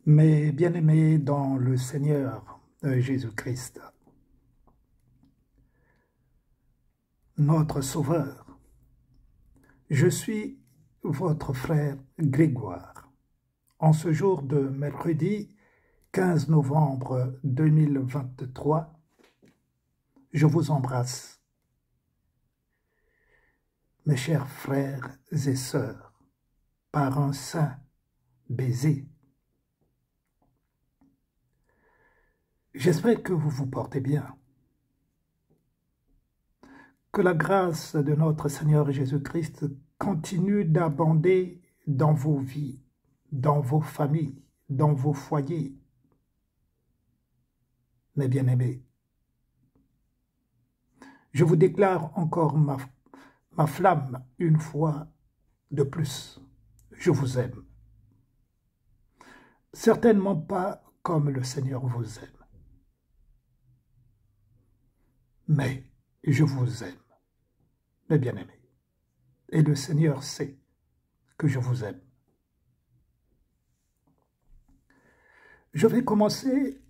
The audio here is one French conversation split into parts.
Mes bien-aimés dans le Seigneur Jésus-Christ, notre Sauveur, je suis votre frère Grégoire. En ce jour de mercredi 15 novembre 2023, je vous embrasse, mes chers frères et sœurs, par un saint baiser. J'espère que vous vous portez bien. Que la grâce de notre Seigneur Jésus-Christ continue d'abonder dans vos vies, dans vos familles, dans vos foyers. Mes bien-aimés, je vous déclare encore ma flamme une fois de plus. Je vous aime. Certainement pas comme le Seigneur vous aime. Mais je vous aime, mes bien-aimés. Et le Seigneur sait que je vous aime. Je vais commencer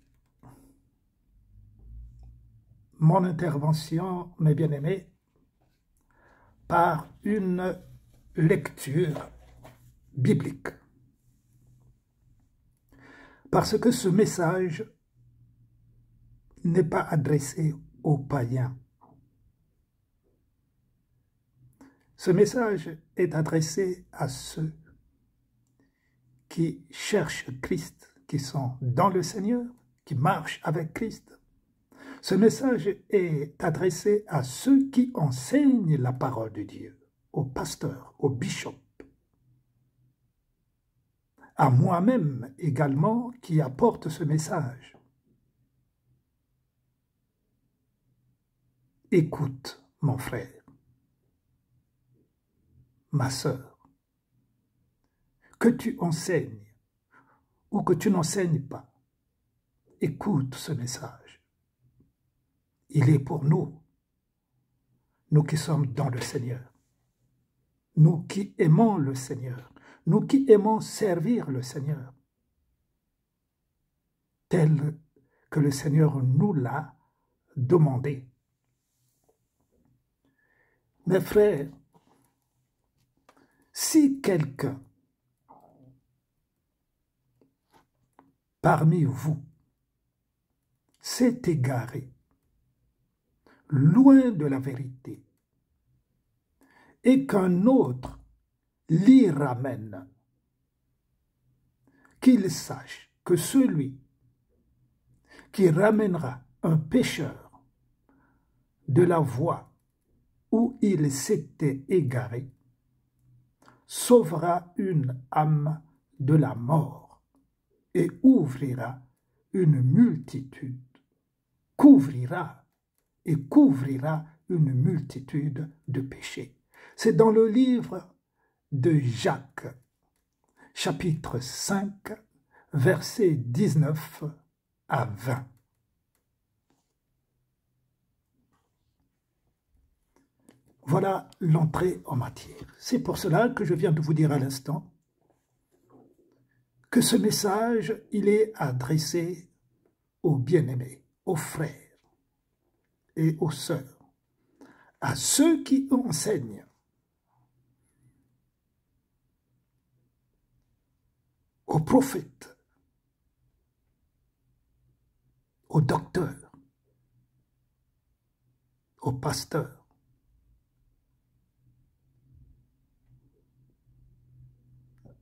mon intervention, mes bien-aimés, par une lecture biblique. Parce que ce message n'est pas adressé aux païens. Ce message est adressé à ceux qui cherchent Christ, qui sont dans le Seigneur, qui marchent avec Christ. Ce message est adressé à ceux qui enseignent la parole de Dieu, aux pasteurs, aux bishops, à moi-même également qui apporte ce message. Écoute, mon frère, ma sœur, que tu enseignes ou que tu n'enseignes pas, écoute ce message. Il est pour nous, nous qui sommes dans le Seigneur, nous qui aimons le Seigneur, nous qui aimons servir le Seigneur, tel que le Seigneur nous l'a demandé. Mes frères, si quelqu'un parmi vous s'est égaré, loin de la vérité, et qu'un autre l'y ramène, qu'il sache que celui qui ramènera un pécheur de la voie où il s'était égaré, sauvera une âme de la mort et ouvrira une multitude, couvrira une multitude de péchés. C'est dans le livre de Jacques, chapitre 5, versets 19 à 20. Voilà l'entrée en matière. C'est pour cela que je viens de vous dire à l'instant que ce message, il est adressé aux bien-aimés, aux frères et aux sœurs, à ceux qui enseignent, aux prophètes, aux docteurs, aux pasteurs,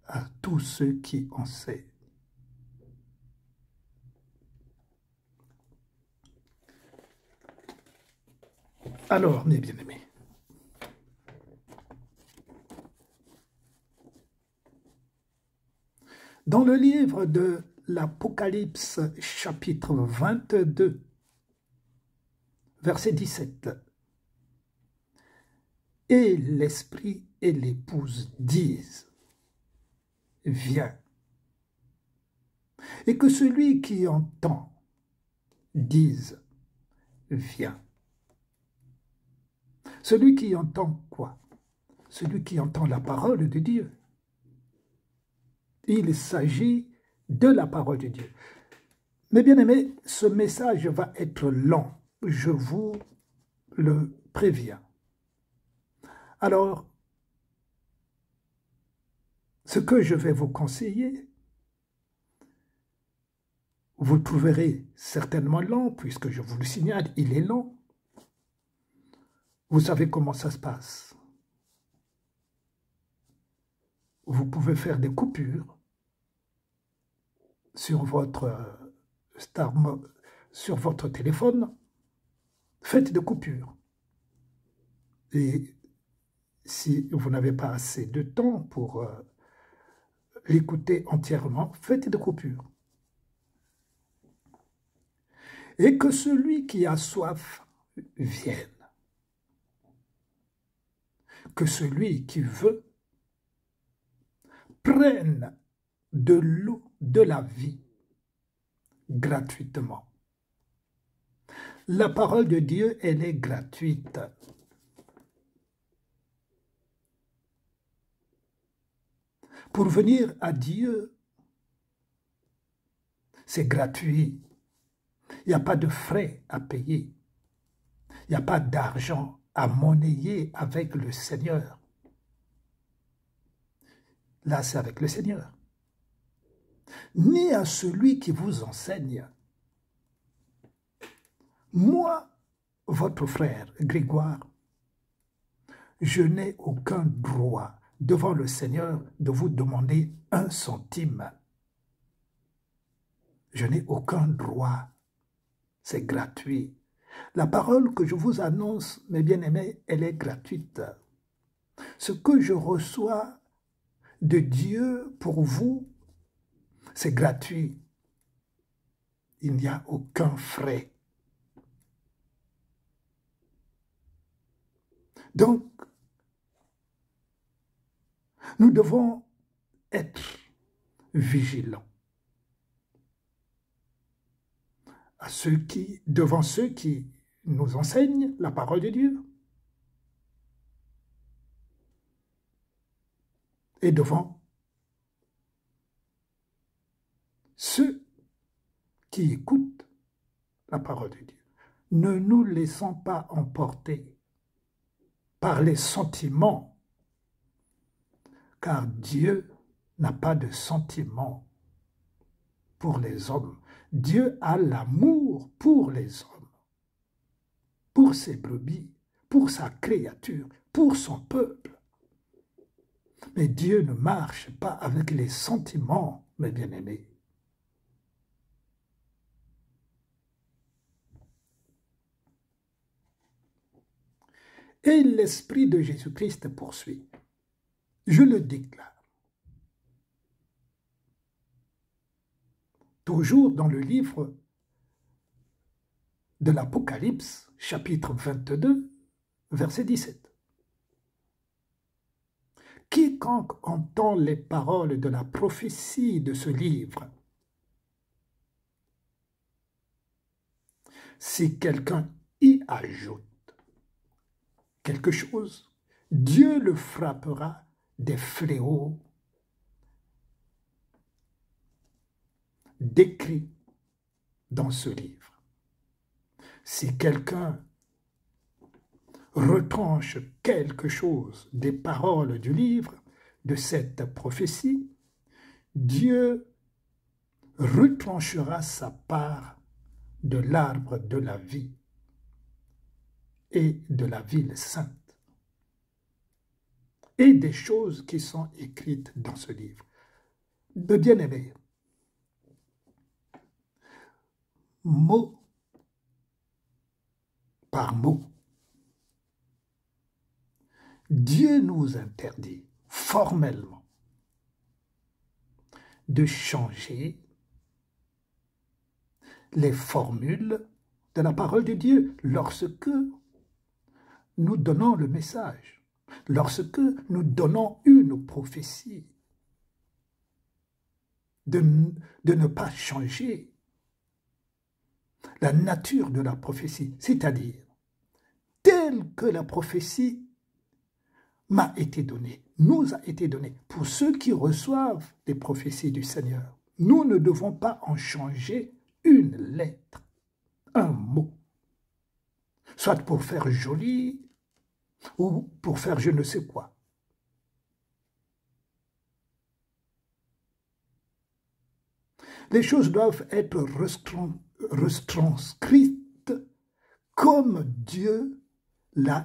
à tous ceux qui enseignent. Alors, mes bien-aimés, dans le livre de l'Apocalypse, chapitre 22, verset 17, « Et l'Esprit et l'Épouse disent, viens. Et que celui qui entend dise, viens. » Celui qui entend quoi? Celui qui entend la parole de Dieu. Il s'agit de la parole de Dieu. Mes bien-aimés, ce message va être lent, je vous le préviens. Alors, ce que je vais vous conseiller, vous le trouverez certainement lent, puisque je vous le signale, il est lent. Vous savez comment ça se passe. Vous pouvez faire des coupures sur votre téléphone. Faites des coupures. Et si vous n'avez pas assez de temps pour l'écouter entièrement, faites des coupures. Et que celui qui a soif vienne. Que celui qui veut prenne de l'eau de la vie gratuitement. La parole de Dieu, elle est gratuite. Pour venir à Dieu, c'est gratuit. Il n'y a pas de frais à payer. Il n'y a pas d'argent à monnayer avec le Seigneur. Là, c'est avec le Seigneur. Ni à celui qui vous enseigne. Moi, votre frère Grégoire, je n'ai aucun droit devant le Seigneur de vous demander 1 centime. Je n'ai aucun droit. C'est gratuit. La parole que je vous annonce, mes bien-aimés, elle est gratuite. Ce que je reçois de Dieu pour vous, c'est gratuit. Il n'y a aucun frais. Donc, nous devons être vigilants devant ceux qui nous enseignent la parole de Dieu et devant ceux qui écoutent la parole de Dieu. Ne nous laissons pas emporter par les sentiments, car Dieu n'a pas de sentiments pour les hommes. Dieu a l'amour pour les hommes, pour ses brebis, pour sa créature, pour son peuple. Mais Dieu ne marche pas avec les sentiments, mes bien-aimés. Et l'Esprit de Jésus-Christ poursuit. Je le déclare. Toujours dans le livre de l'Apocalypse, chapitre 22, verset 17. Quiconque entend les paroles de la prophétie de ce livre, si quelqu'un y ajoute quelque chose, Dieu le frappera des fléaux décrits dans ce livre. Si quelqu'un retranche quelque chose des paroles du livre, de cette prophétie, Dieu retranchera sa part de l'arbre de la vie et de la ville sainte et des choses qui sont écrites dans ce livre. De bien-aimés, mot par mot, Dieu nous interdit formellement de changer les formules de la parole de Dieu lorsque nous donnons le message, lorsque nous donnons une prophétie, de ne pas changer la nature de la prophétie, c'est-à-dire telle que la prophétie m'a été donnée, nous a été donnée, pour ceux qui reçoivent les prophéties du Seigneur. nous ne devons pas en changer une lettre, un mot, soit pour faire joli ou pour faire je ne sais quoi. Les choses doivent être retranscrites comme Dieu l'a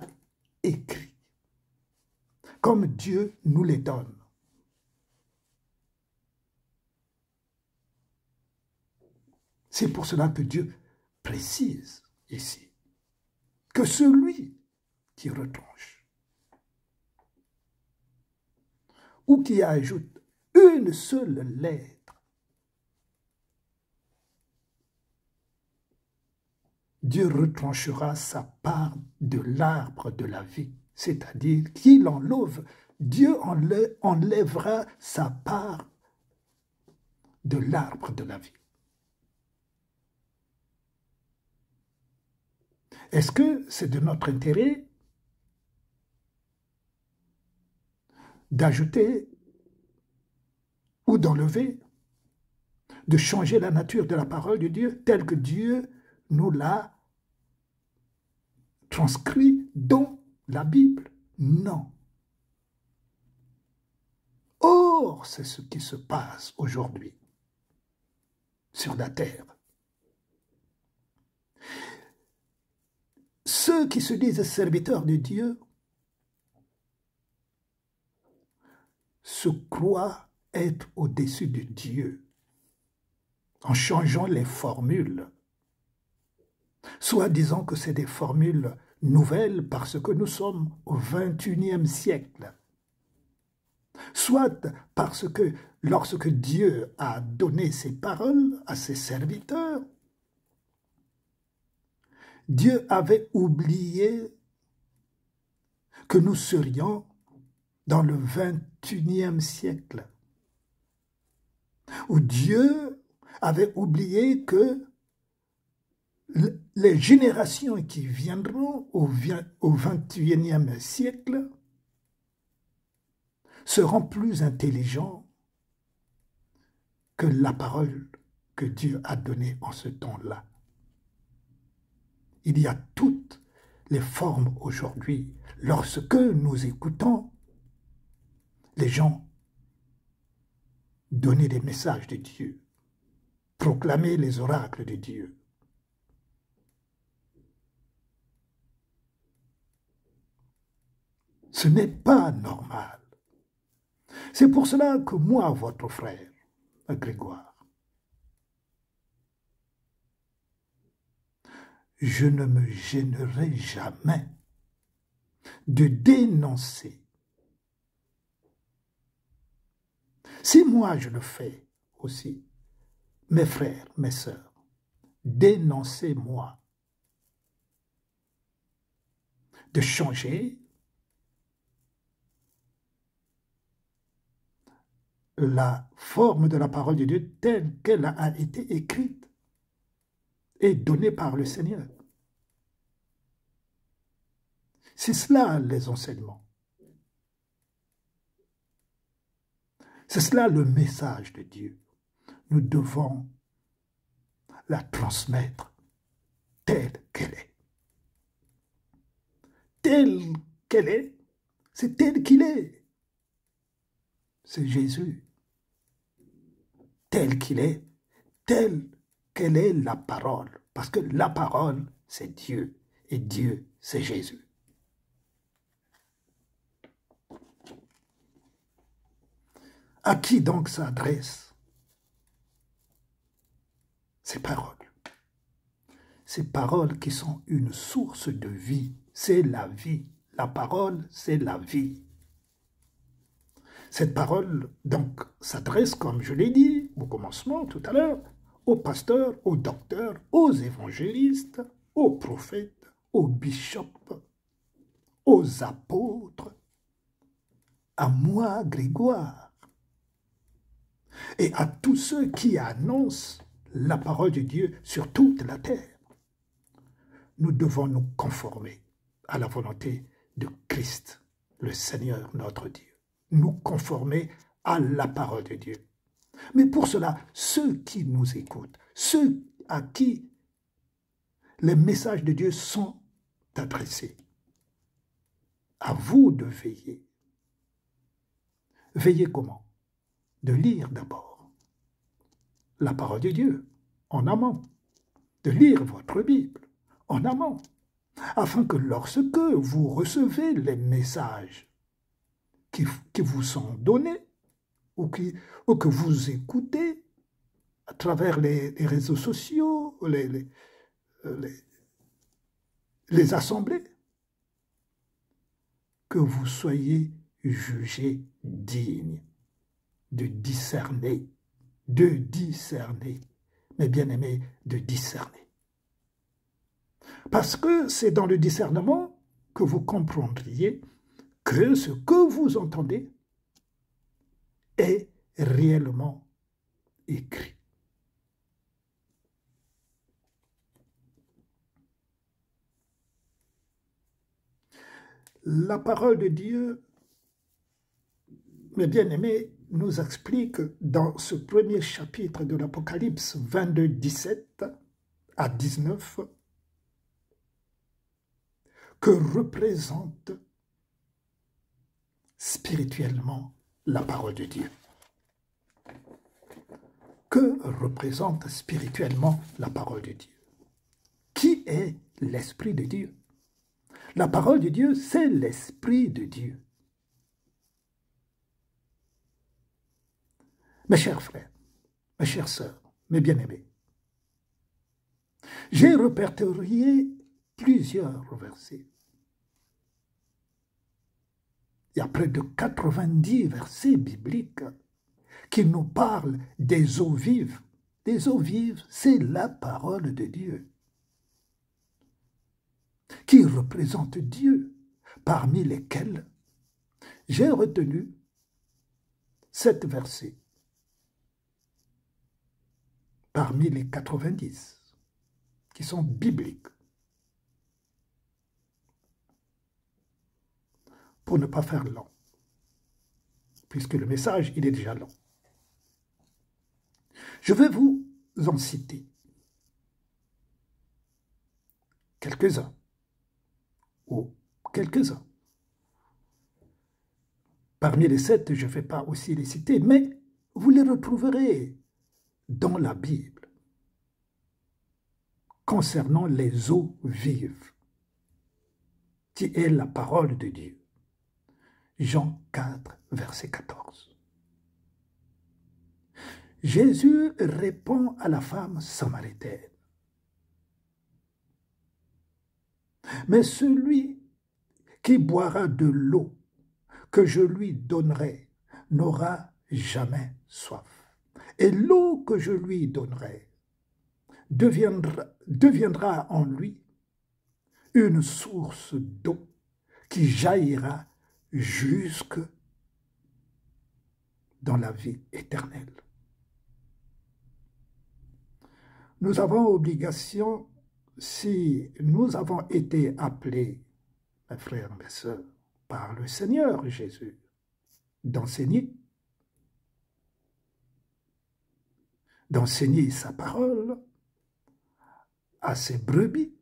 écrit, comme Dieu nous les donne. C'est pour cela que Dieu précise ici que celui qui retranche ou qui ajoute une seule lettre, Dieu retranchera sa part de l'arbre de la vie, c'est-à-dire qu'il enlève, Dieu enlèvera sa part de l'arbre de la vie. Est-ce que c'est de notre intérêt d'ajouter ou d'enlever, de changer la nature de la parole de Dieu telle que Dieu nous l'a transcrit dans la Bible? Non. Or, c'est ce qui se passe aujourd'hui sur la terre. Ceux qui se disent serviteurs de Dieu se croient être au-dessus de Dieu en changeant les formules, soit disant que c'est des formules nouvelles parce que nous sommes au XXIe siècle, soit parce que lorsque Dieu a donné ses paroles à ses serviteurs, Dieu avait oublié que nous serions dans le XXIe siècle, où Dieu avait oublié que les générations qui viendront au XXIe siècle seront plus intelligents que la parole que Dieu a donnée en ce temps-là. Il y a toutes les formes aujourd'hui. Lorsque nous écoutons les gens donner des messages de Dieu, proclamer les oracles de Dieu, ce n'est pas normal. C'est pour cela que moi, votre frère, Grégoire, je ne me gênerai jamais de dénoncer. Si moi je le fais aussi, mes frères, mes sœurs, dénoncez-moi de changer la forme de la parole de Dieu telle qu'elle a été écrite et donnée par le Seigneur. C'est cela les enseignements. C'est cela le message de Dieu. Nous devons la transmettre telle qu'elle est. Telle qu'elle est, c'est tel qu'il est. C'est Jésus. Tel qu'il est, telle qu'elle est la parole. Parce que la parole, c'est Dieu. Et Dieu, c'est Jésus. À qui donc s'adressent ces paroles? Ces paroles qui sont une source de vie. C'est la vie. La parole, c'est la vie. Cette parole, donc, s'adresse, comme je l'ai dit au commencement tout à l'heure, aux pasteurs, aux docteurs, aux évangélistes, aux prophètes, aux bishops, aux apôtres, à moi, Grégoire, et à tous ceux qui annoncent la parole de Dieu sur toute la terre. Nous devons nous conformer à la volonté de Christ, le Seigneur notre Dieu. Nous conformer à la parole de Dieu. Mais pour cela, ceux qui nous écoutent, ceux à qui les messages de Dieu sont adressés, à vous de veiller. Veillez comment? De lire d'abord la parole de Dieu en amont, de lire votre Bible en amont, afin que lorsque vous recevez les messages qui vous sont donnés ou que vous écoutez à travers les réseaux sociaux, les assemblées, que vous soyez jugés dignes de discerner, mes bien-aimés, de discerner. Parce que c'est dans le discernement que vous comprendriez que ce que vous entendez est réellement écrit. La parole de Dieu, mes bien-aimés, nous explique dans ce premier chapitre de l'Apocalypse 22, 17 à 19, que représente spirituellement la parole de Dieu. Que représente spirituellement la parole de Dieu? Qui est l'Esprit de Dieu? La parole de Dieu, c'est l'Esprit de Dieu. Mes chers frères, mes chères sœurs, mes bien-aimés, j'ai répertorié plusieurs versets. Il y a près de 90 versets bibliques qui nous parlent des eaux vives. Des eaux vives, c'est la parole de Dieu qui représente Dieu, parmi lesquels j'ai retenu 7 versets parmi les 90 qui sont bibliques. Pour ne pas faire long, puisque le message, il est déjà long. Je vais vous en citer quelques-uns, ou quelques-uns. Parmi les 7, je ne vais pas aussi les citer, mais vous les retrouverez dans la Bible concernant les eaux vives, qui est la parole de Dieu. Jean 4, verset 14. Jésus répond à la femme samaritaine. Mais celui qui boira de l'eau que je lui donnerai n'aura jamais soif. Et l'eau que je lui donnerai deviendra en lui une source d'eau qui jaillira jusque dans la vie éternelle. Nous avons obligation, si nous avons été appelés, mes frères, mes sœurs, par le Seigneur Jésus, d'enseigner sa parole à ses brebis,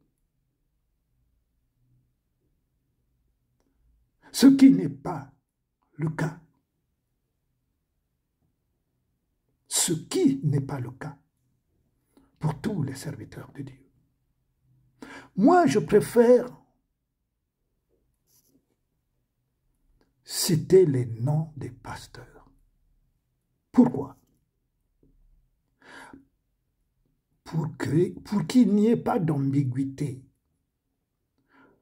ce qui n'est pas le cas. Ce qui n'est pas le cas pour tous les serviteurs de Dieu. Moi, je préfère citer les noms des pasteurs. Pourquoi? Pour qu'il n'y ait pas d'ambiguïté.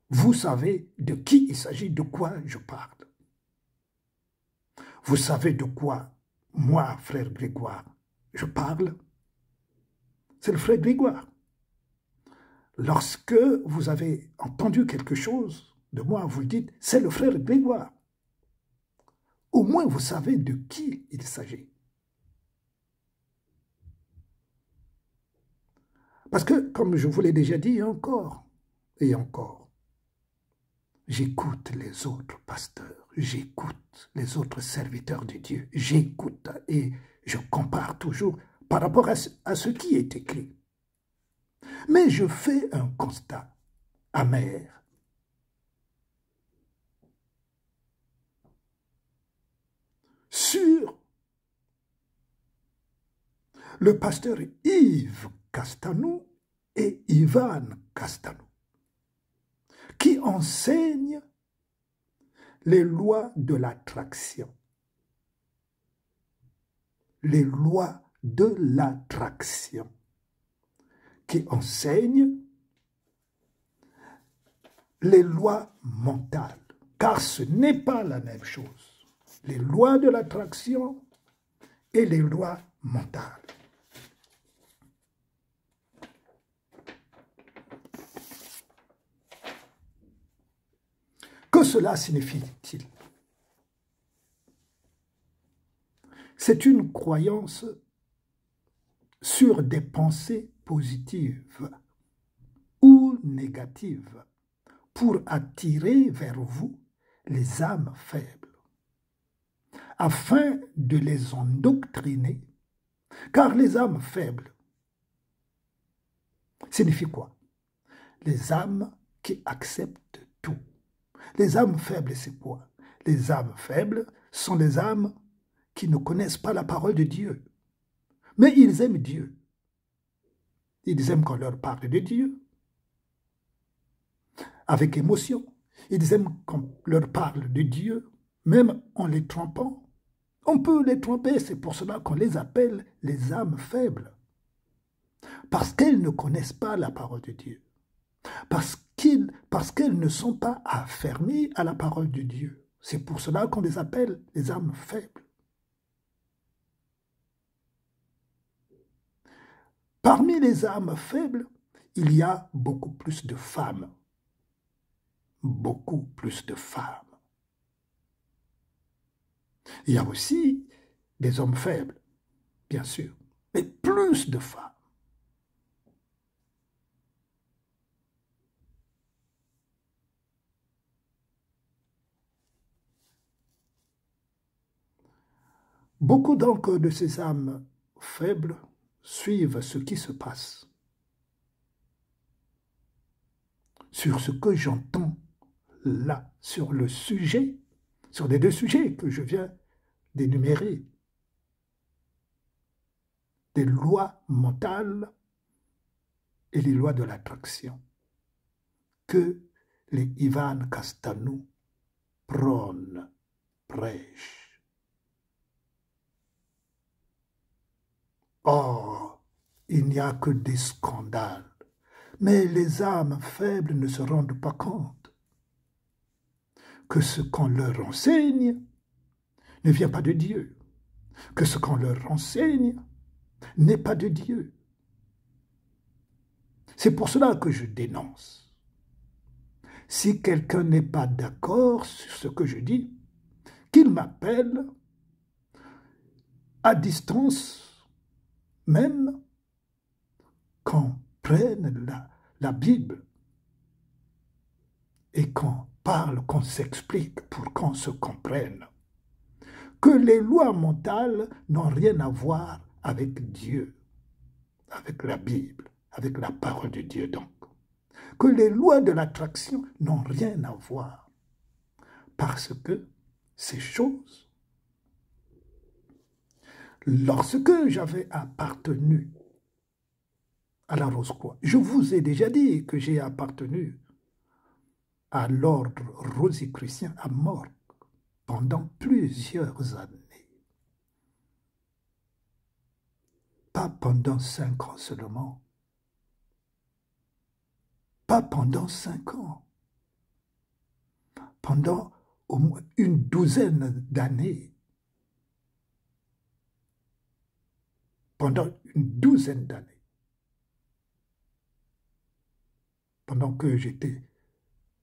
Vous savez de qui il s'agit, de quoi je parle. Vous savez de quoi, moi, frère Grégoire, je parle. C'est le frère Grégoire. Lorsque vous avez entendu quelque chose de moi, vous dites, c'est le frère Grégoire. Au moins, vous savez de qui il s'agit. Parce que, comme je vous l'ai déjà dit encore et encore, j'écoute les autres pasteurs, j'écoute les autres serviteurs de Dieu, j'écoute et Je compare toujours par rapport à ce qui est écrit. Mais je fais un constat amer. Sur le pasteur Yves Castanou et Ivan Castanou, qui enseignent les lois de l'attraction. Les lois de l'attraction, qui enseignent les lois mentales, car ce n'est pas la même chose. Les lois de l'attraction et les lois mentales. Que cela signifie-t-il? C'est une croyance sur des pensées positives ou négatives pour attirer vers vous les âmes faibles, afin de les endoctriner, car les âmes faibles signifient quoi? Les âmes qui acceptent tout. Les âmes faibles, c'est quoi? Les âmes faibles sont les âmes qui ne connaissent pas la parole de Dieu, mais ils aiment Dieu. Ils aiment qu'on leur parle de Dieu avec émotion. Ils aiment qu'on leur parle de Dieu, même en les trompant. On peut les tromper, c'est pour cela qu'on les appelle les âmes faibles. Parce qu'elles ne connaissent pas la parole de Dieu. Parce qu'elles ne sont pas affermies à la parole de Dieu. C'est pour cela qu'on les appelle les âmes faibles. Parmi les âmes faibles, il y a beaucoup plus de femmes. Beaucoup plus de femmes. Il y a aussi des hommes faibles, bien sûr, mais plus de femmes. Beaucoup donc de ces âmes faibles suivent ce qui se passe. Sur ce que j'entends là, sur le sujet, sur les deux sujets que je viens d'énumérer, des lois mentales et les lois de l'attraction, que les Ivan Castanou prônent, prêchent. Oh, il n'y a que des scandales. Mais les âmes faibles ne se rendent pas compte que ce qu'on leur enseigne ne vient pas de Dieu, que ce qu'on leur enseigne n'est pas de Dieu. C'est pour cela que je dénonce. Si quelqu'un n'est pas d'accord sur ce que je dis, qu'il m'appelle à distance, même qu'on prenne la Bible et qu'on parle, qu'on s'explique pour qu'on se comprenne. Que les lois mentales n'ont rien à voir avec Dieu, avec la Bible, avec la parole de Dieu donc. Que les lois de l'attraction n'ont rien à voir. Parce que ces choses, lorsque j'avais appartenu à la Rose-Croix, je vous ai déjà dit que j'ai appartenu à l'ordre rosicrucien à Morques pendant plusieurs années. Pas pendant 5 ans seulement. Pas pendant 5 ans. Pendant au moins une douzaine d'années. Pendant une douzaine d'années. Pendant que j'étais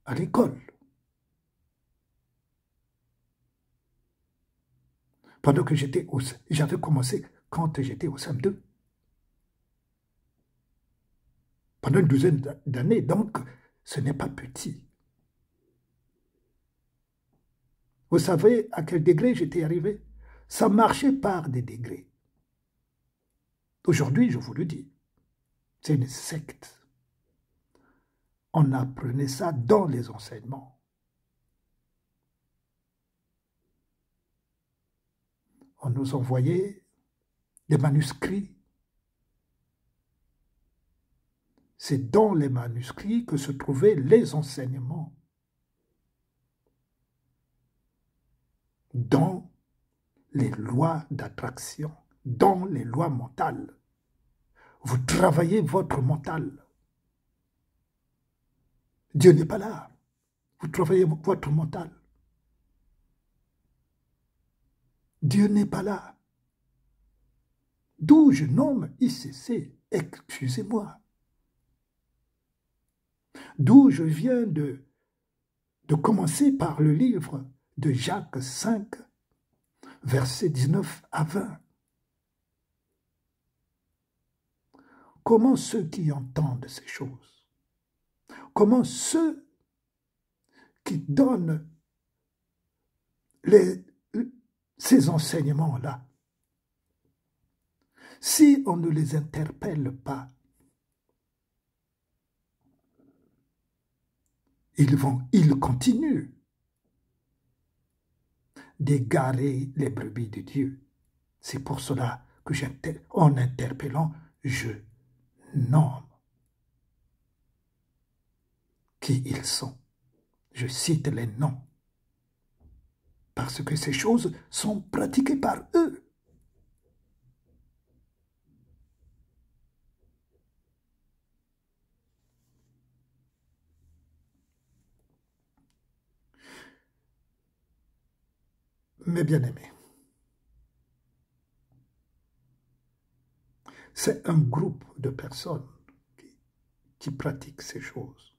à l'école. Pendant que j'avais commencé quand j'étais au CM2. Pendant une douzaine d'années, donc ce n'est pas petit. Vous savez à quel degré j'étais arrivé? Ça marchait par des degrés. Aujourd'hui, je vous le dis, c'est une secte. On apprenait ça dans les enseignements. On nous envoyait des manuscrits. C'est dans les manuscrits que se trouvaient les enseignements. Dans les lois d'attraction, dans les lois mentales. Vous travaillez votre mental. Dieu n'est pas là. Vous travaillez votre mental. Dieu n'est pas là. D'où je nomme ICC, excusez-moi. D'où je viens de commencer par le livre de Jacques 5, versets 19 à 20. Comment ceux qui entendent ces choses, comment ceux qui donnent ces enseignements-là, si on ne les interpelle pas, ils continuent d'égarer les brebis de Dieu. C'est pour cela que en interpellant, je nomme qui ils sont. Je cite les noms. Parce que ces choses sont pratiquées par eux. Mes bien-aimés, c'est un groupe de personnes qui pratiquent ces choses.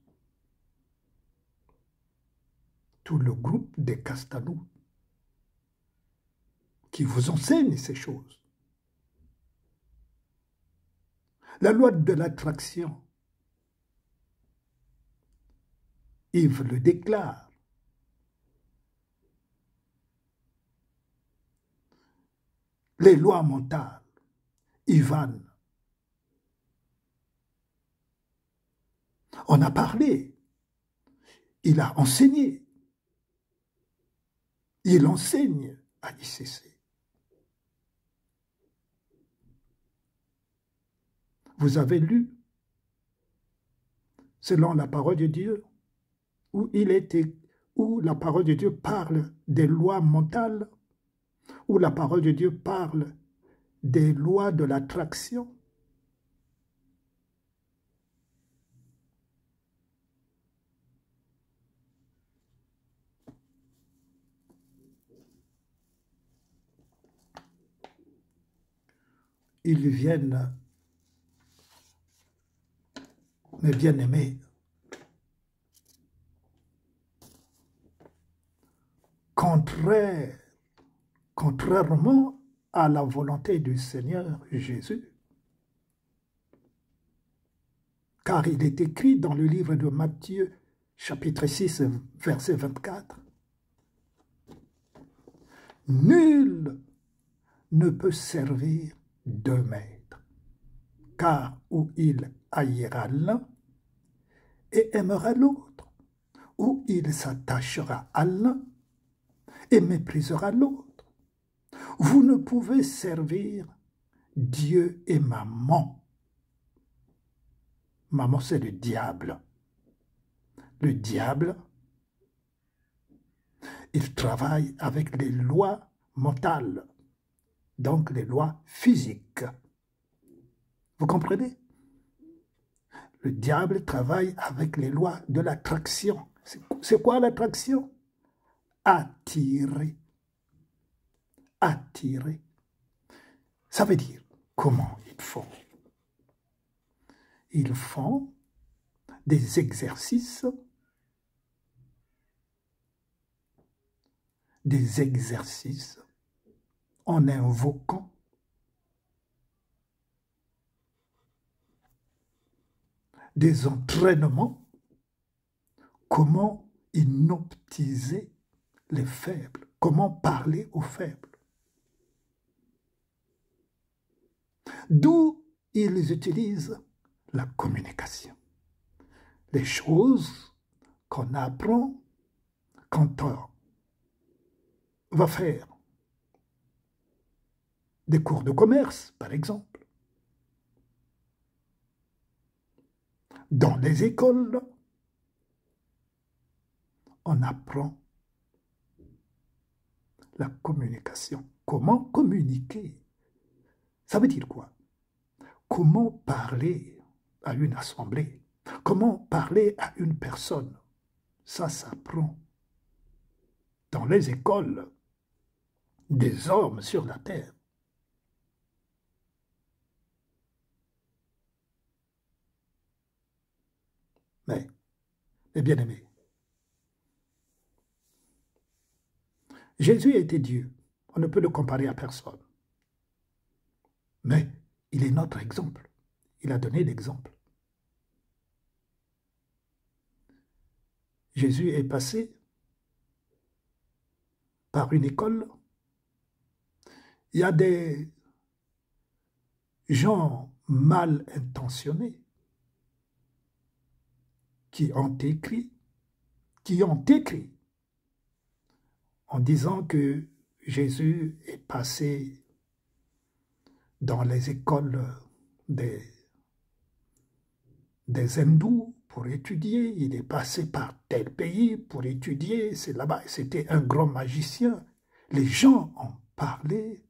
Tout le groupe des Castalou qui vous enseigne ces choses. La loi de l'attraction, Yves le déclare. Les lois mentales, Ivan. On a parlé, il a enseigné, il enseigne à ICC. Vous avez lu, selon la parole de Dieu, où la parole de Dieu parle des lois mentales, où la parole de Dieu parle des lois de l'attraction. Ils viennent, mes bien-aimés, contrairement à la volonté du Seigneur Jésus. Car il est écrit dans le livre de Matthieu, chapitre 6, verset 24, « Nul ne peut servir deux maîtres, car ou il haïra l'un et aimera l'autre, ou il s'attachera à l'un et méprisera l'autre. Vous ne pouvez servir Dieu et maman. » Maman, c'est le diable. Le diable, il travaille avec les lois mentales, donc les lois physiques. Vous comprenez? Le diable travaille avec les lois de l'attraction. C'est quoi l'attraction? Attirer. Attirer. Ça veut dire, comment ils font? Ils font des exercices en invoquant des entraînements, comment hypnotiser les faibles, comment parler aux faibles. D'où ils utilisent la communication. Les choses qu'on apprend quand on va faire des cours de commerce, par exemple. Dans les écoles, on apprend la communication. Comment communiquer? Ça veut dire quoi? Comment parler à une assemblée? Comment parler à une personne? Ça s'apprend dans les écoles des hommes sur la terre. Mais, mes bien-aimés, Jésus était Dieu. On ne peut le comparer à personne. Mais il est notre exemple. Il a donné l'exemple. Jésus est passé par une école. Il y a des gens mal intentionnés qui ont écrit en disant que Jésus est passé dans les écoles des hindous pour étudier, il est passé par tel pays pour étudier, c'est là-bas, c'était un grand magicien. Les gens ont parlé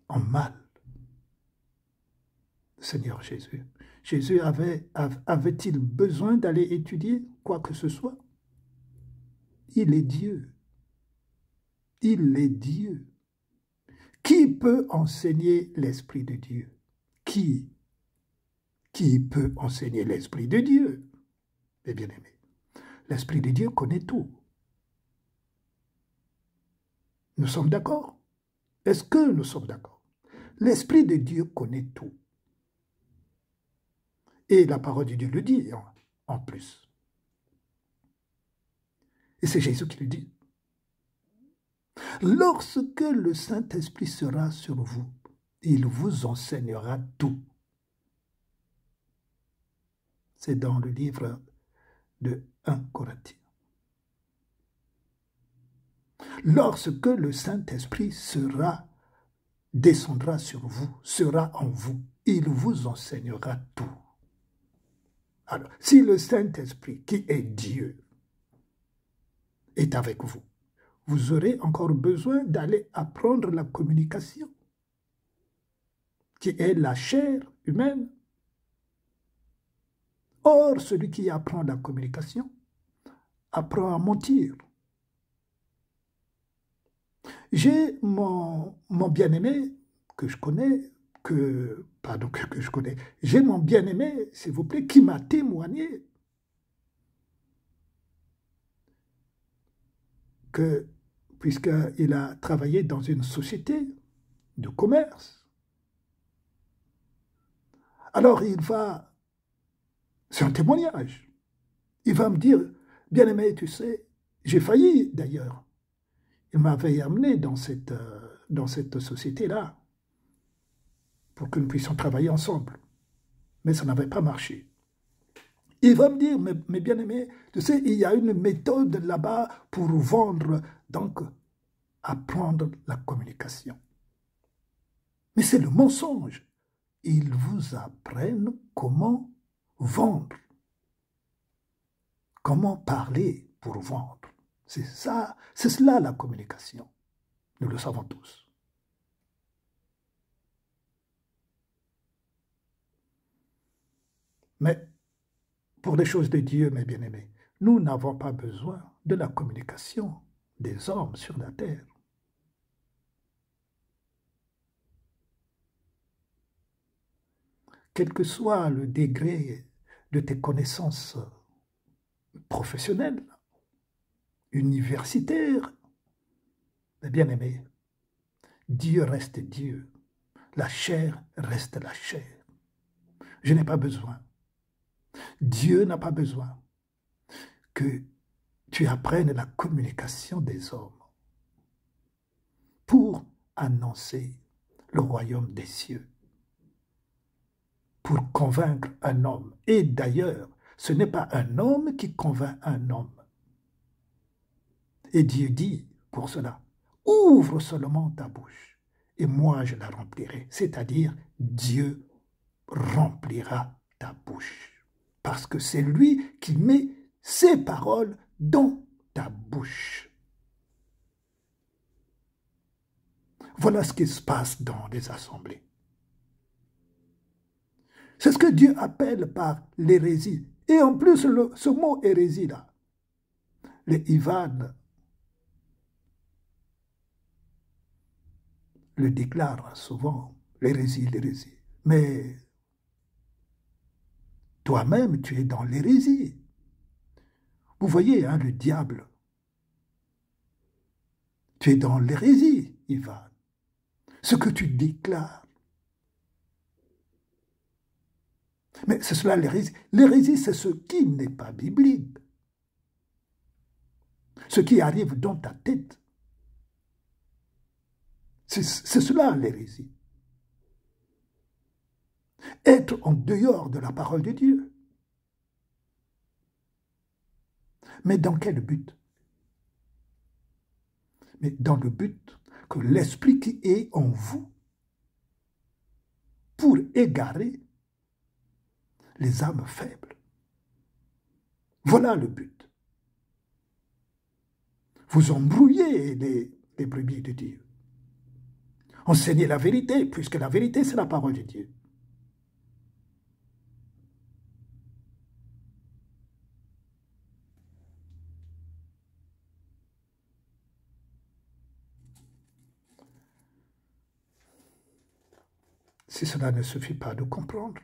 en mal. Seigneur Jésus. Jésus avait-il besoin d'aller étudier quoi que ce soit? Il est Dieu. Il est Dieu. Qui peut enseigner l'Esprit de Dieu? Qui peut enseigner l'Esprit de Dieu? Mes bien-aimés, l'Esprit de Dieu connaît tout. Nous sommes d'accord? Est-ce que nous sommes d'accord? L'Esprit de Dieu connaît tout. Et la parole de Dieu le dit en plus. Et c'est Jésus qui le dit. Lorsque le Saint-Esprit sera sur vous, il vous enseignera tout. C'est dans le livre de 1 Corinthiens. Lorsque le Saint-Esprit descendra sur vous, sera en vous, il vous enseignera tout. Alors, si le Saint-Esprit, qui est Dieu, est avec vous, vous aurez encore besoin d'aller apprendre la communication, qui est la chair humaine. Or, celui qui apprend la communication apprend à mentir. J'ai mon bien-aimé que je connais, j'ai mon bien-aimé, s'il vous plaît, qui m'a témoigné que, puisqu'il a travaillé dans une société de commerce, alors c'est un témoignage, il va me dire, bien-aimé, tu sais, j'ai failli d'ailleurs, il m'avait amené dans cette société-là pour que nous puissions travailler ensemble. Mais ça n'avait pas marché. Il va me dire, mais bien-aimé, tu sais, il y a une méthode là-bas pour vendre, donc apprendre la communication. Mais c'est le mensonge. Ils vous apprennent comment vendre, comment parler pour vendre. C'est ça, c'est cela la communication. Nous le savons tous. Mais pour les choses de Dieu, mes bien-aimés, nous n'avons pas besoin de la communication des hommes sur la terre. Quel que soit le degré de tes connaissances professionnelles, universitaires, mes bien-aimés, Dieu reste Dieu, la chair reste la chair. Je n'ai pas besoin. Dieu n'a pas besoin que tu apprennes la communication des hommes. pour annoncer le royaume des cieux, pour convaincre un homme. Et d'ailleurs, ce n'est pas un homme qui convainc un homme. Et Dieu dit pour cela, ouvre seulement ta bouche et moi je la remplirai. C'est-à-dire, Dieu remplira ta bouche. Parce que c'est lui qui met ses paroles dans ta bouche. Voilà ce qui se passe dans les assemblées. C'est ce que Dieu appelle par l'hérésie. Et en plus, ce mot hérésie-là, les Ivan le déclarent souvent, l'hérésie, l'hérésie. Mais toi-même, tu es dans l'hérésie. Vous voyez, hein, le diable, tu es dans l'hérésie, Ivan. Ce que tu déclares. Mais c'est cela l'hérésie. L'hérésie, c'est ce qui n'est pas biblique. Ce qui arrive dans ta tête. C'est cela l'hérésie. Être en dehors de la parole de Dieu. Mais dans quel but? Mais dans le but que l'esprit qui est en vous pour égarer les âmes faibles. Voilà le but. Vous embrouillez les brebis de Dieu. Enseignez la vérité, puisque la vérité, c'est la parole de Dieu. Si cela ne suffit pas de comprendre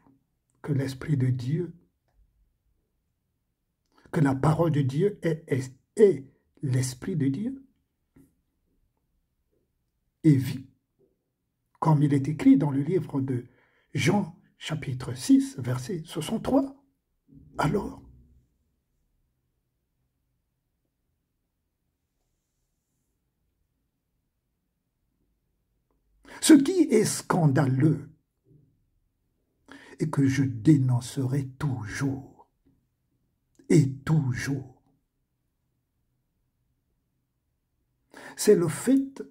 que l'Esprit de Dieu, que la parole de Dieu est l'Esprit de Dieu, et vie, comme il est écrit dans le livre de Jean, chapitre 6, verset 63, alors, ce qui est scandaleux et que je dénoncerai toujours et toujours, c'est le fait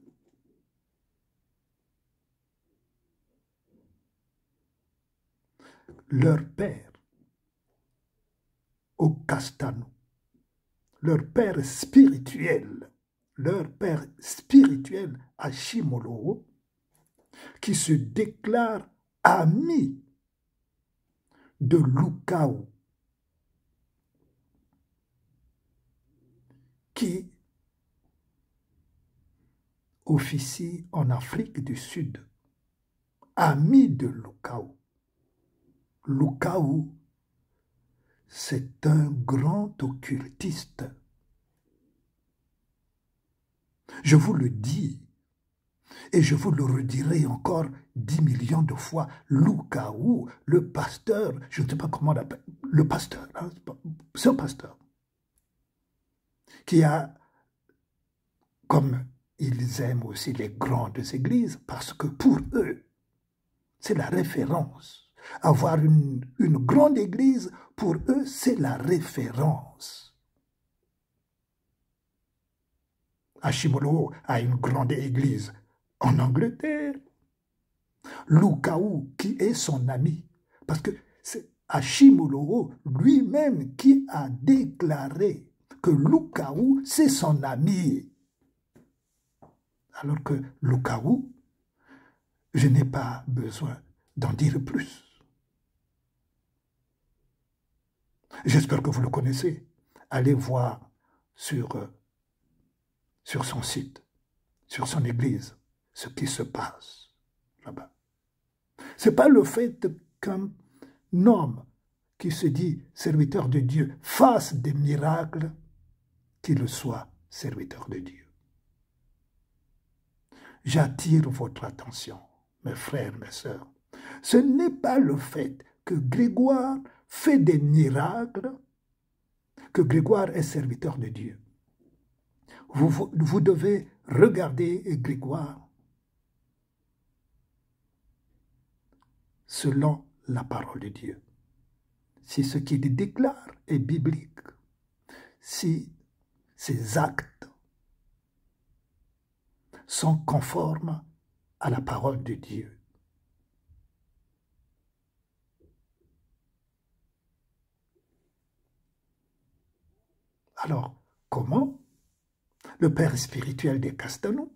leur père au Castano, leur père spirituel à Chimolo, qui se déclare ami de Lukao, qui officie en Afrique du Sud, ami de Lukao. Lukao, c'est un grand occultiste. Je vous le dis, et je vous le redirai encore 10 millions de fois, Lukao, le pasteur, je ne sais pas comment on l'appelle, le pasteur, hein, c'est un pasteur, qui a, comme ils aiment aussi les grandes églises, parce que pour eux, c'est la référence. Avoir une grande église, pour eux, c'est la référence. Ashimolo a une grande église en Angleterre. Lukao, qui est son ami, parce que c'est Ashimolo lui-même qui a déclaré que Lukao, c'est son ami. Alors que Lukao, je n'ai pas besoin d'en dire plus. J'espère que vous le connaissez. Allez voir sur son site, sur son église, ce qui se passe là-bas. Ce n'est pas le fait qu'un homme qui se dit serviteur de Dieu fasse des miracles qu'il soit serviteur de Dieu. J'attire votre attention, mes frères, mes sœurs. Ce n'est pas le fait que Grégoire fait des miracles, que Grégoire est serviteur de Dieu. Vous devez regarder Grégoire selon la parole de Dieu. Si ce qu'il déclare est biblique, si ses actes sont conformes à la parole de Dieu. Alors, comment le père spirituel des Castelnau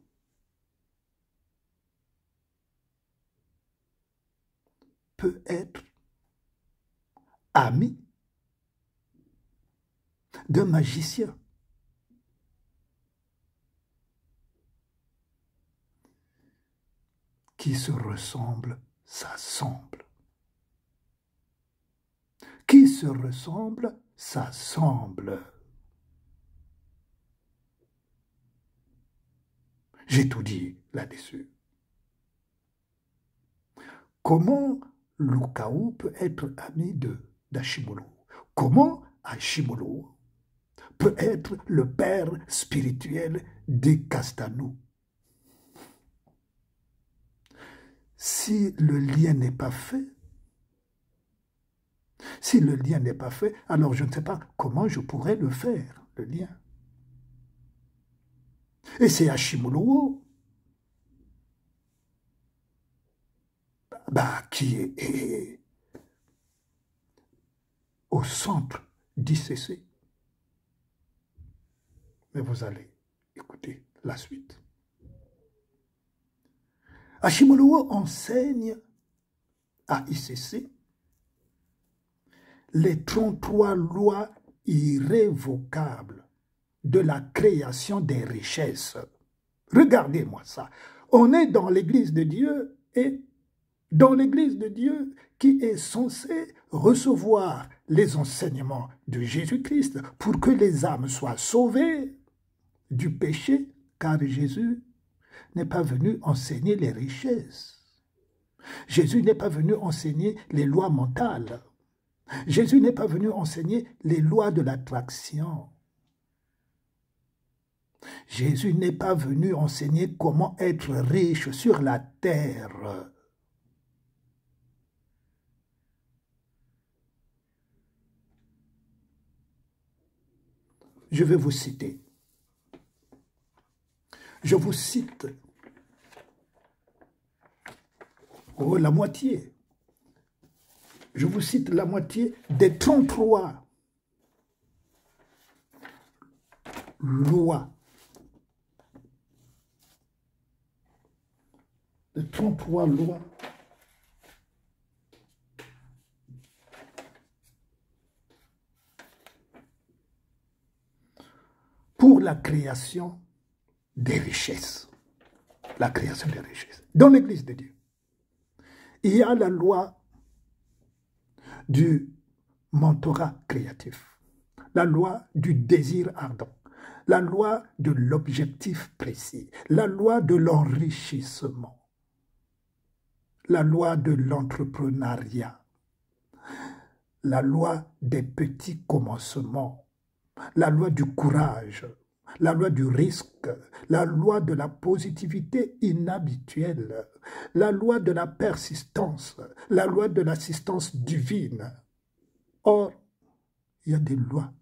peut être ami d'un magicien qui se ressemble, s'assemble. Qui se ressemble, s'assemble. J'ai tout dit là-dessus. Comment Lukaou peut être ami d'Ashimolo? Comment Ashimolo peut être le père spirituel des Castelnau? Si le lien n'est pas fait, alors je ne sais pas comment je pourrais le faire, le lien. Et c'est Ashimolo qui est au centre d'ICC. Mais vous allez écouter la suite. Ashimolo enseigne à ICC les 33 lois irrévocables de la création des richesses. Regardez-moi ça. On est dans l'Église de Dieu et dans l'Église de Dieu qui est censée recevoir les enseignements de Jésus-Christ pour que les âmes soient sauvées du péché, car Jésus n'est pas venu enseigner les richesses. Jésus n'est pas venu enseigner les lois mentales. Jésus n'est pas venu enseigner les lois de l'attraction. Jésus n'est pas venu enseigner comment être riche sur la terre. Je vais vous citer. Je vous cite la moitié. Je vous cite la moitié des 33 lois. Les 33 lois pour la création des richesses. La création des richesses. Dans l'Église de Dieu, il y a la loi du mentorat créatif, la loi du désir ardent, la loi de l'objectif précis, la loi de l'enrichissement, la loi de l'entrepreneuriat, la loi des petits commencements, la loi du courage, la loi du risque, la loi de la positivité inhabituelle, la loi de la persistance, la loi de l'assistance divine. Or, il y a des lois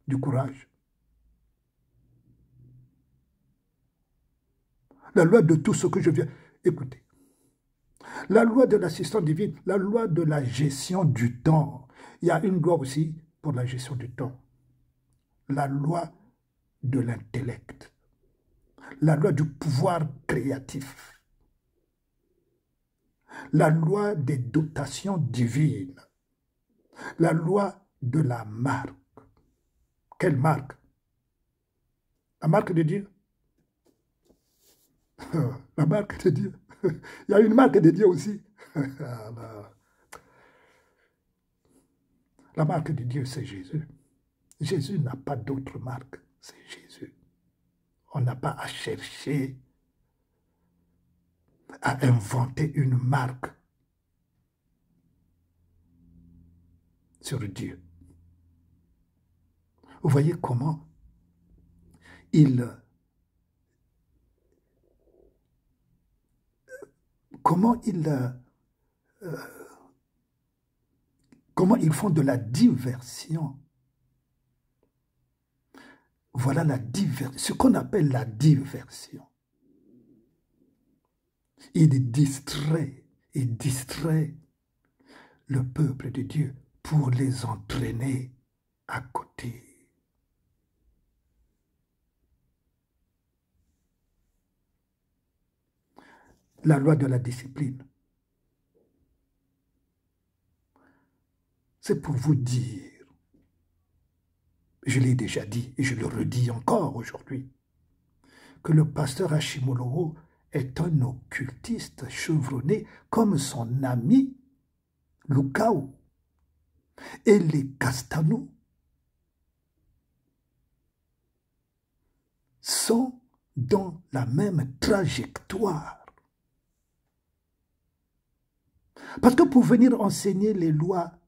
du courage, la loi de tout ce que je viens. Écoutez, la loi de l'assistance divine, la loi de la gestion du temps. Il y a une loi aussi pour la gestion du temps. La loi de l'intellect, la loi du pouvoir créatif, la loi des dotations divines, la loi de la marque. Quelle marque? La marque de Dieu. La marque de Dieu. Il y a une marque de Dieu aussi. La marque de Dieu, c'est Jésus. Jésus n'a pas d'autre marque, c'est Jésus. On n'a pas à chercher, à inventer une marque sur Dieu. Vous voyez comment comment ils font de la diversion. Voilà ce qu'on appelle la diversion. Il distrait le peuple de Dieu pour les entraîner à côté. La loi de la discipline. C'est pour vous dire, je l'ai déjà dit et je le redis encore aujourd'hui, que le pasteur Hashimolowo est un occultiste chevronné comme son ami Lukao et les Castanou sont dans la même trajectoire. Parce que pour venir enseigner les lois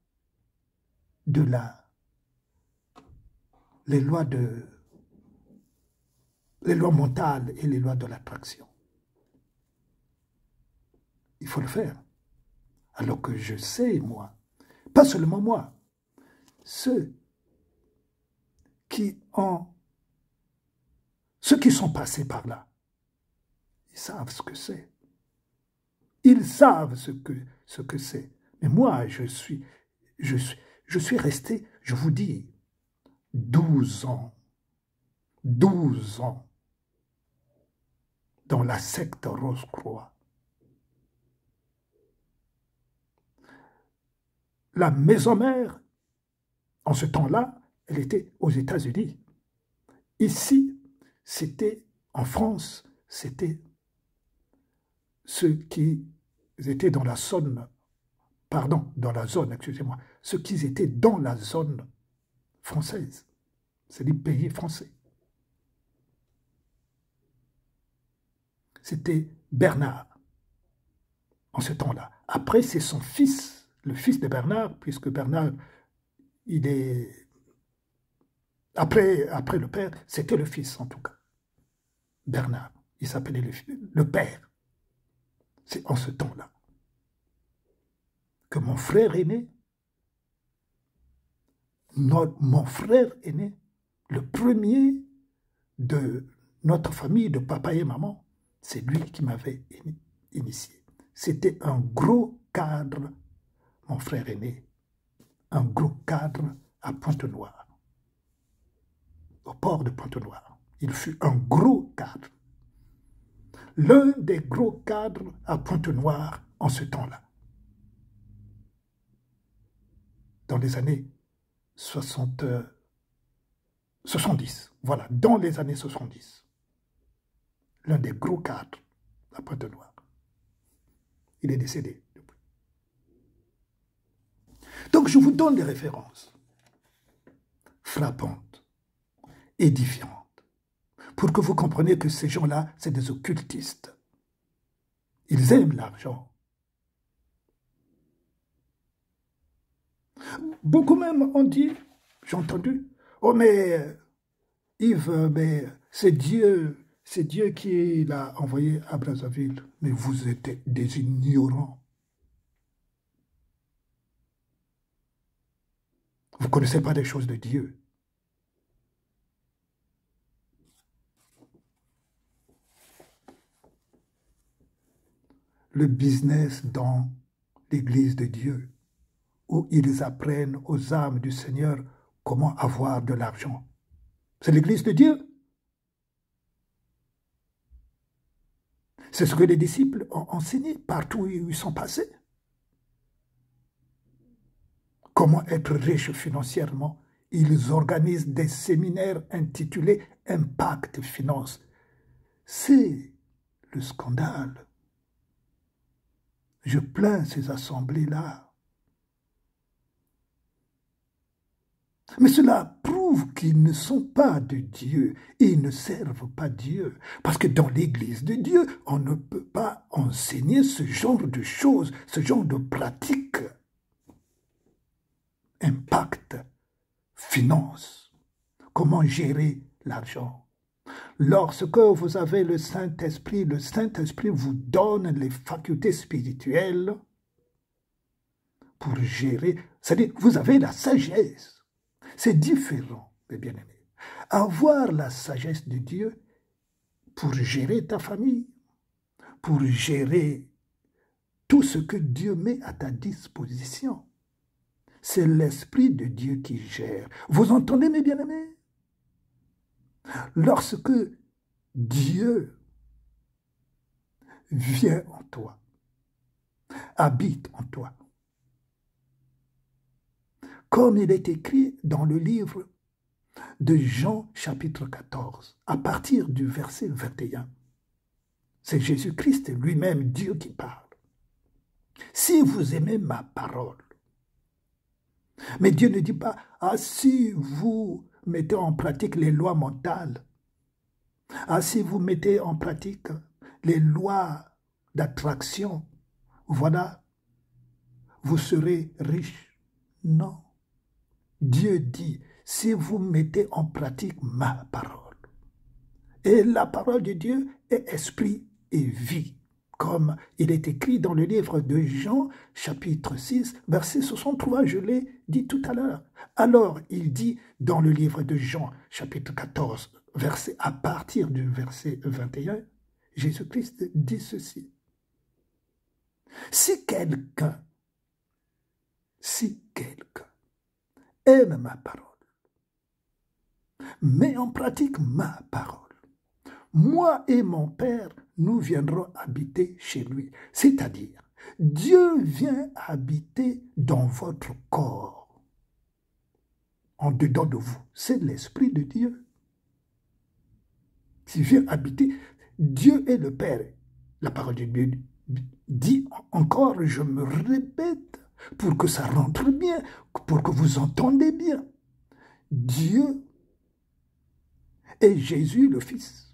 mentales et les lois de l'attraction, il faut le faire. Alors que je sais, moi, pas seulement moi, ceux qui sont passés par là, ils savent ce que c'est. Ils savent ce que c'est. Mais moi, je suis resté, je vous dis, 12 ans dans la secte Rose-Croix. La maison mère, en ce temps-là, elle était aux États-Unis. Ici, c'était, en France, c'était ceux qui étaient dans la zone, excusez-moi, ceux qui étaient dans la zone française, c'est les pays français. C'était Bernard, en ce temps-là. Après, c'est son fils, le fils de Bernard, puisque Bernard, il est... Après le père, c'était le fils, en tout cas. Bernard, il s'appelait le père. C'est en ce temps-là que mon frère aîné, mon frère aîné, le premier de notre famille, de papa et maman, c'est lui qui m'avait initié. C'était un gros cadre, mon frère aîné, un gros cadre à Pointe-Noire, au port de Pointe-Noire. Il fut un gros cadre. L'un des gros cadres à Pointe-Noire en ce temps-là. Dans les années 70, voilà, dans les années 70. L'un des gros cadres à Pointe-Noire. Il est décédé depuis. Donc je vous donne des références frappantes, édifiantes, pour que vous compreniez que ces gens-là, c'est des occultistes. Ils aiment l'argent. Beaucoup même ont dit, j'ai entendu, oh mais Yves, mais c'est Dieu qui l'a envoyé à Brazzaville. Mais vous êtes des ignorants. Vous ne connaissez pas les choses de Dieu. Le business dans l'Église de Dieu, où ils apprennent aux âmes du Seigneur comment avoir de l'argent. C'est l'Église de Dieu. C'est ce que les disciples ont enseigné partout où ils sont passés. Comment être riche financièrement. Ils organisent des séminaires intitulés « Impact Finance ». C'est le scandale. Je plains ces assemblées-là. Mais cela prouve qu'ils ne sont pas de Dieu et ils ne servent pas Dieu. Parce que dans l'Église de Dieu, on ne peut pas enseigner ce genre de choses, ce genre de pratiques. Impact, finance, comment gérer l'argent. Lorsque vous avez le Saint-Esprit vous donne les facultés spirituelles pour gérer. C'est-à-dire, vous avez la sagesse. C'est différent, mes bien-aimés. Avoir la sagesse de Dieu pour gérer ta famille, pour gérer tout ce que Dieu met à ta disposition. C'est l'Esprit de Dieu qui gère. Vous entendez, mes bien-aimés? Lorsque Dieu vient en toi, habite en toi, comme il est écrit dans le livre de Jean chapitre 14, à partir du verset 21, c'est Jésus-Christ lui-même, Dieu qui parle. Si vous aimez ma parole, mais Dieu ne dit pas, ah si vous mettez en pratique les lois mentales, ah si vous mettez en pratique les lois d'attraction, voilà, vous serez riche. Non. Dieu dit, si vous mettez en pratique ma parole, et la parole de Dieu est esprit et vie, comme il est écrit dans le livre de Jean, chapitre 6, verset 63, je l'ai dit tout à l'heure. Alors, il dit dans le livre de Jean, chapitre 14, à partir du verset 21, Jésus-Christ dit ceci. Si quelqu'un aime ma parole, met en pratique ma parole, moi et mon Père, nous viendrons habiter chez lui. C'est-à-dire, Dieu vient habiter dans votre corps, en dedans de vous. C'est l'Esprit de Dieu qui vient habiter. Dieu est le Père. La parole de Dieu dit encore, je me répète, pour que ça rentre bien, pour que vous entendez bien. Dieu et Jésus, le Fils,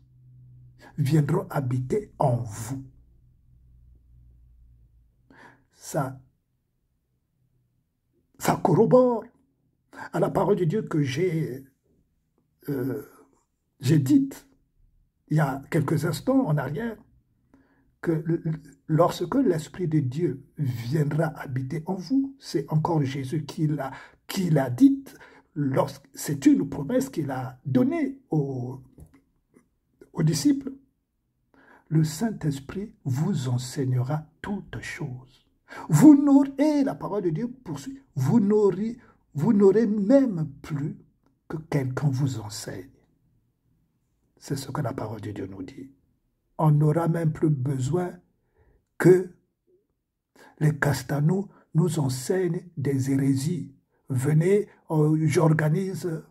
viendront habiter en vous. Ça corrobore à la parole de Dieu que j'ai dite il y a quelques instants en arrière, que lorsque l'Esprit de Dieu viendra habiter en vous, c'est encore Jésus qui l'a dite, c'est une promesse qu'il a donnée aux disciples. Le Saint-Esprit vous enseignera toutes choses. Vous n'aurez, la parole de Dieu poursuit, vous n'aurez même plus que quelqu'un vous enseigne. C'est ce que la parole de Dieu nous dit. On n'aura même plus besoin que les Castaneaux nous enseignent des hérésies. Venez, j'organise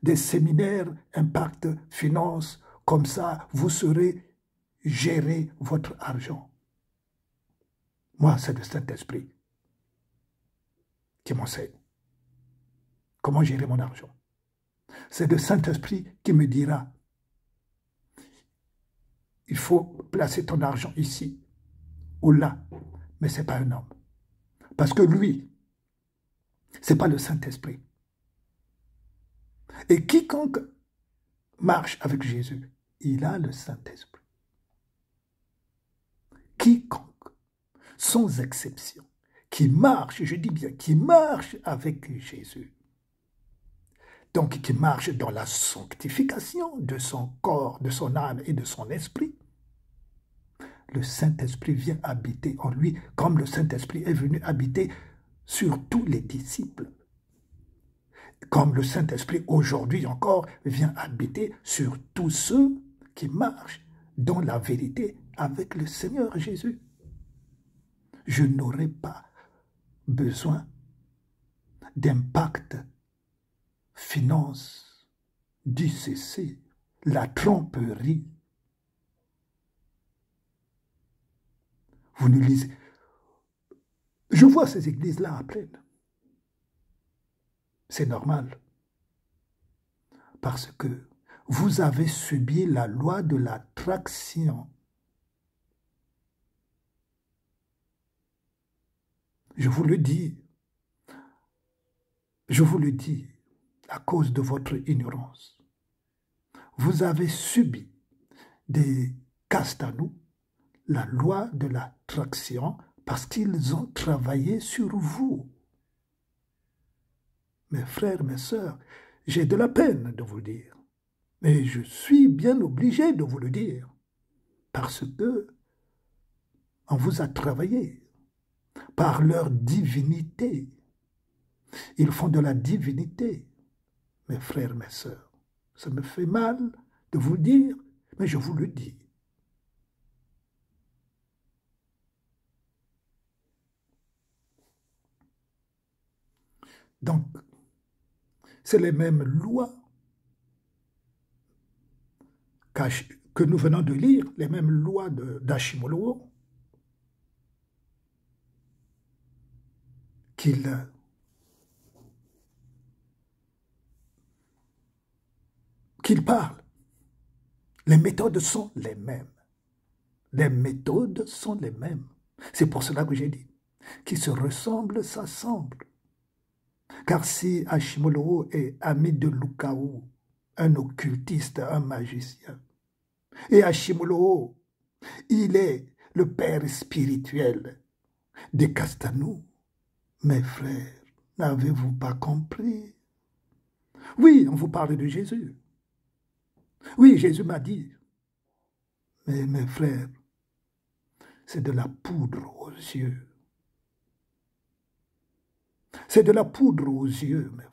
des séminaires Impact Finance, comme ça vous saurez gérer votre argent. Moi, c'est le Saint-Esprit qui m'enseigne comment gérer mon argent. C'est le Saint-Esprit qui me dira, il faut placer ton argent ici ou là, mais ce n'est pas un homme. Parce que lui, ce n'est pas le Saint-Esprit. Et quiconque marche avec Jésus, il a le Saint-Esprit. Quiconque, sans exception, qui marche, je dis bien, qui marche avec Jésus, donc qui marche dans la sanctification de son corps, de son âme et de son esprit, le Saint-Esprit vient habiter en lui, comme le Saint-Esprit est venu habiter sur tous les disciples. Comme le Saint-Esprit aujourd'hui encore vient habiter sur tous ceux qui marchent dans la vérité avec le Seigneur Jésus. Je n'aurai pas besoin d'impact, finance, d'ICC, la tromperie. Vous ne lisez. Je vois ces églises-là à pleine. C'est normal. Parce que vous avez subi la loi de l'attraction. Je vous le dis à cause de votre ignorance. Vous avez subi des Castanou, la loi de l'attraction, parce qu'ils ont travaillé sur vous. Mes frères, mes sœurs, j'ai de la peine de vous le dire, mais je suis bien obligé de vous le dire, parce que on vous a travaillé par leur divinité. Ils font de la divinité, mes frères, mes sœurs. Ça me fait mal de vous le dire, mais je vous le dis. Donc, c'est les mêmes lois que nous venons de lire, les mêmes lois d'Hashimolowo, qu'il parle. Les méthodes sont les mêmes. Les méthodes sont les mêmes. C'est pour cela que j'ai dit, qui se ressemblent s'assemblent. Car si Hashimolowo est ami de Lukao, un occultiste, un magicien, et Hashimolowo, il est le père spirituel des Castanou, mes frères, n'avez-vous pas compris? Oui, on vous parle de Jésus. Oui, Jésus m'a dit, mais mes frères, c'est de la poudre aux yeux. C'est de la poudre aux yeux, mes frères.